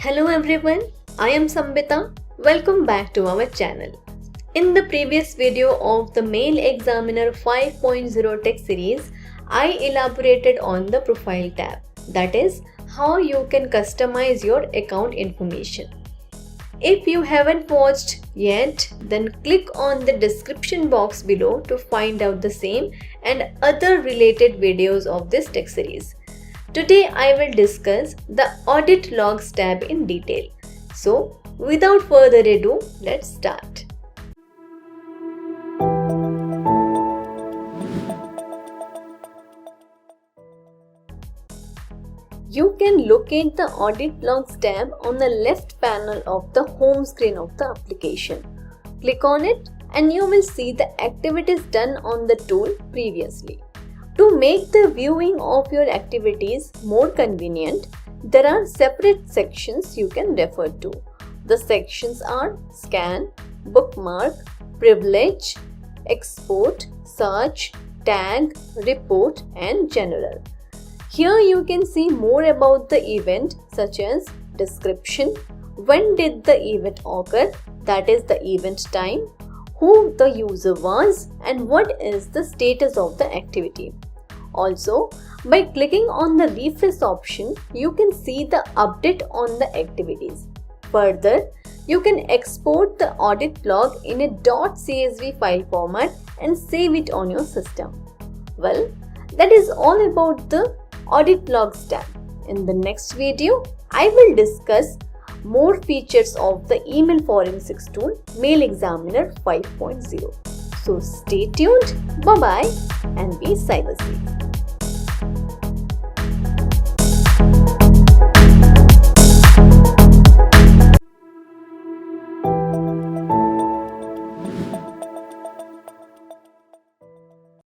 Hello everyone, I am Sambita. Welcome back to our channel. In the previous video of the MailXaminer 5.0 tech series, I elaborated on the profile tab. That is, how you can customize your account information. If you haven't watched yet, then click on the description box below to find out the same and other related videos of this tech series. Today I will discuss the Audit Logs tab in detail. So, without further ado, let's start. You can locate the Audit Logs tab on the left panel of the home screen of the application. Click on it and you will see the activities done on the tool previously. To make the viewing of your activities more convenient, there are separate sections you can refer to. The sections are Scan, Bookmark, Privilege, Export, Search, Tag, Report and General. Here you can see more about the event such as description, when did the event occur, that is the event time, who the user was and what is the status of the activity. Also, by clicking on the refresh option, you can see the update on the activities. Further, you can export the audit log in a .csv file format and save it on your system. Well, that is all about the Audit Logs tab. In the next video, I will discuss more features of the email forensics tool MailXaminer 5.0. So stay tuned, bye bye and be cyber safe.